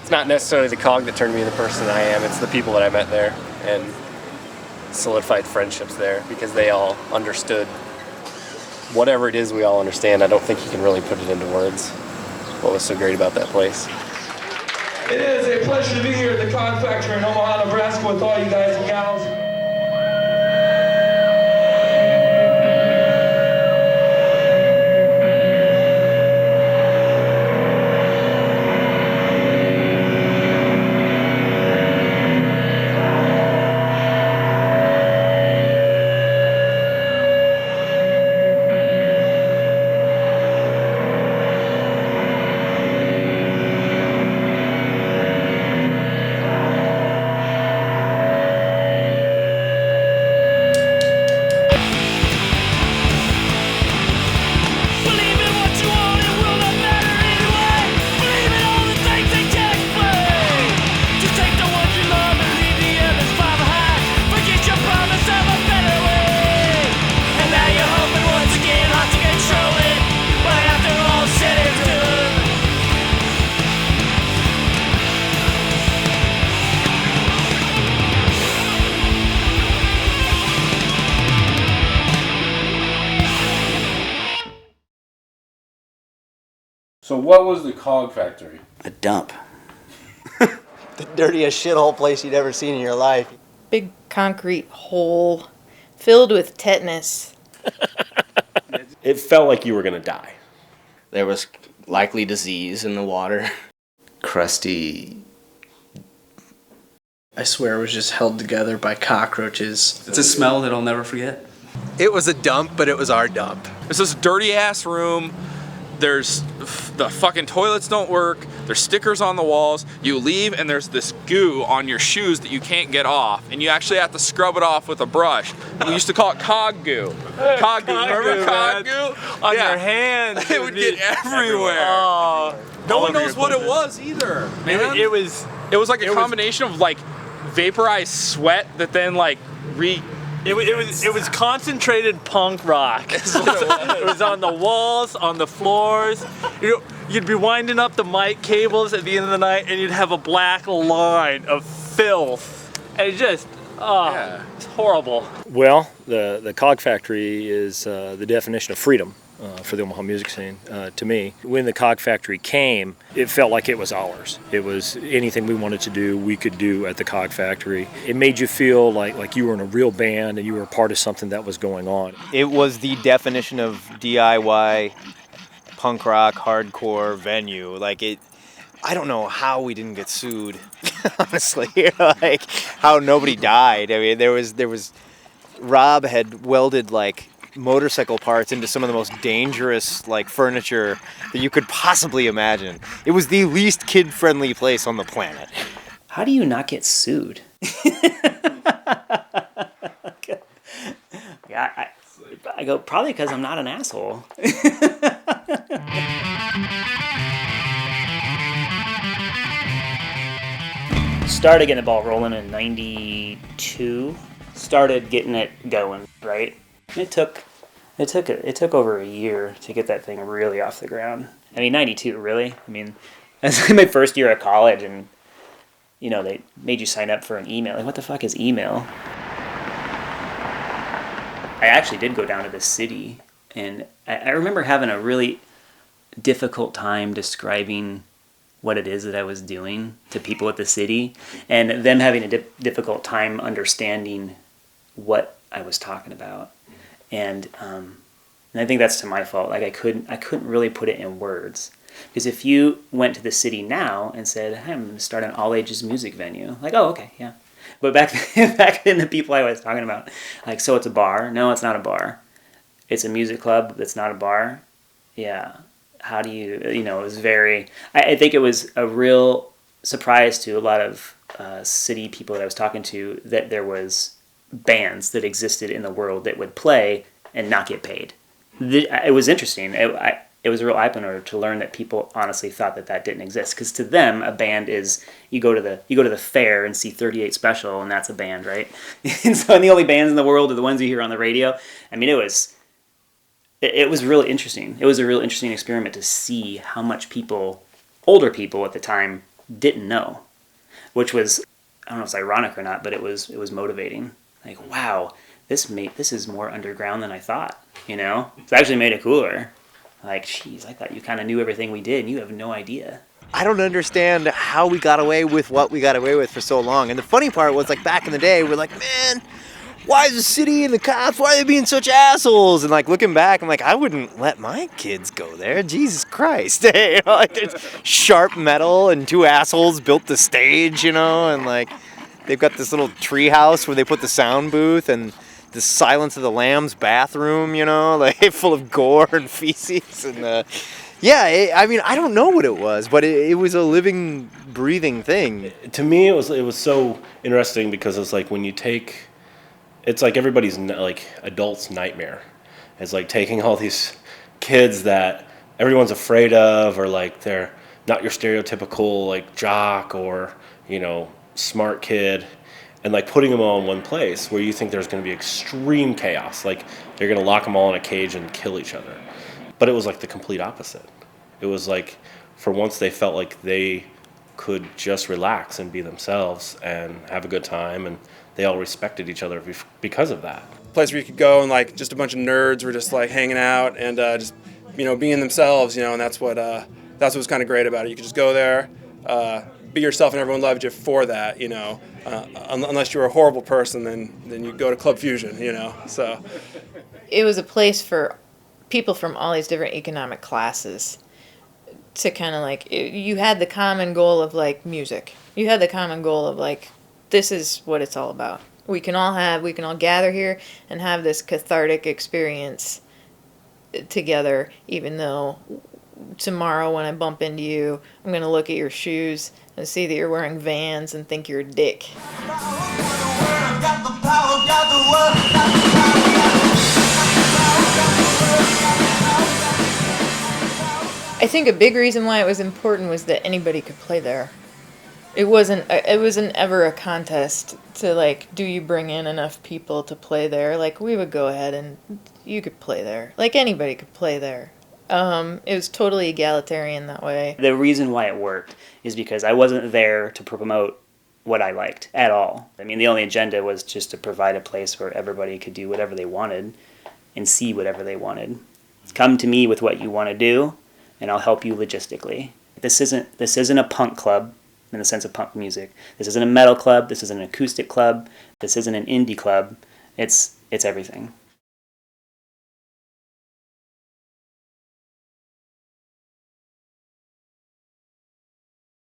It's not necessarily the Cog that turned me into the person I am. It's the people that I met there and solidified friendships there because they all understood whatever it is we all understand. I don't think you can really put it into words. What was so great about that place? It is a pleasure to be here at the Cog Factory in Omaha, Nebraska with all you guys and gals. So what was the Cog Factory? A dump. The dirtiest shithole place you'd ever seen in your life. Big concrete hole filled with tetanus. It felt like you were going to die. There was likely disease in the water. Crusty. I swear it was just held together by cockroaches. It's a smell that I'll never forget. It was a dump, but it was our dump. It's this dirty ass room. There's the fucking toilets don't work. There's stickers on the walls. You leave and there's this goo on your shoes that you can't get off, and you actually have to scrub it off with a brush. We used to call it cog goo. Cog goo. Remember cog goo? On your hands. It would get everywhere. Oh, no one knows what it was either. Man. It was like a combination of like vaporized sweat that then like It was concentrated punk rock. It was on the walls, on the floors. You'd be winding up the mic cables at the end of the night, and you'd have a black line of filth. And it's horrible. Well, the Cog Factory is the definition of freedom for the Omaha music scene, to me. When the Cog Factory came, it felt like it was ours. It was anything we wanted to do, we could do at the Cog Factory. It made you feel like you were in a real band and you were a part of something that was going on. It was the definition of DIY, punk rock, hardcore venue. I don't know how we didn't get sued, honestly. How nobody died. I mean, there was Rob had welded motorcycle parts into some of the most dangerous furniture that you could possibly imagine. It was the least kid-friendly place on the planet. How do you not get sued? Yeah, I go, probably because I'm not an asshole. Started getting the ball rolling in 92. Started getting it going, right? It took over a year to get that thing really off the ground. I mean, 92, really? I mean, that's my first year at college, and, they made you sign up for an email. What the fuck is email? I actually did go down to the city, and I remember having a really difficult time describing what it is that I was doing to people at the city, and them having a difficult time understanding what I was talking about. And I think that's to my fault. I couldn't really put it in words, because if you went to the city now and said, "Hey, I'm going to start an all ages music venue," oh, okay, yeah. But back then, the people I was talking about, so it's a bar? No, it's not a bar. It's a music club that's not a bar. Yeah. How do you? It was very. I think it was a real surprise to a lot of city people that I was talking to that there was bands that existed in the world that would play and not get paid. It was interesting. It was a real eye-opener to learn that people honestly thought that didn't exist. Because to them, a band is you go to the fair and see 38 Special, and that's a band, right? And the only bands in the world are the ones you hear on the radio. I mean, it was really interesting. It was a real interesting experiment to see how much older people at the time, didn't know, which was, I don't know if it's ironic or not, but it was motivating. Like, wow, this is more underground than I thought, you know? It's actually made it cooler. Like, geez, I thought you kind of knew everything we did, and you have no idea. I don't understand how we got away with what we got away with for so long. And the funny part was, like, back in the day, we're like, man, why is the city and the cops, why are they being such assholes? And, like, looking back, I'm like, I wouldn't let my kids go there. Jesus Christ. You know, like, it's sharp metal and two assholes built the stage, you know, and, like, they've got this little tree house where they put the sound booth and the Silence of the Lambs bathroom, you know, like, full of gore and feces. And, I mean, I don't know what it was, but it was a living, breathing thing. To me, it was so interesting because it's like when you take, it's like everybody's like adult's nightmare. It's like taking all these kids that everyone's afraid of, or like they're not your stereotypical like jock or, you know, smart kid, and like putting them all in one place where you think there's going to be extreme chaos. Like they're going to lock them all in a cage and kill each other. But it was like the complete opposite. It was like, for once they felt like they could just relax and be themselves and have a good time, and they all respected each other because of that. Place where you could go and like just a bunch of nerds were just like hanging out and just, you know, being themselves, you know, and that's what was kind of great about it. You could just go there, be yourself, and everyone loved you for that, you know. Unless you were a horrible person, then you go to Club Fusion, you know. So it was a place for people from all these different economic classes to kind of like, you had the common goal of like music. You had the common goal of like, this is what it's all about. We can all gather here and have this cathartic experience together, even though tomorrow when I bump into you, I'm going to look at your shoes and see that you're wearing Vans and think you're a dick. I think a big reason why it was important was that anybody could play there. It wasn't ever a contest to like, do you bring in enough people to play there? Like, we would go ahead and you could play there. Like, anybody could play there. It was totally egalitarian that way. The reason why it worked is because I wasn't there to promote what I liked at all. I mean, the only agenda was just to provide a place where everybody could do whatever they wanted and see whatever they wanted. Come to me with what you want to do, and I'll help you logistically. This isn't a punk club in the sense of punk music. This isn't a metal club. This isn't an acoustic club. This isn't an indie club. It's everything.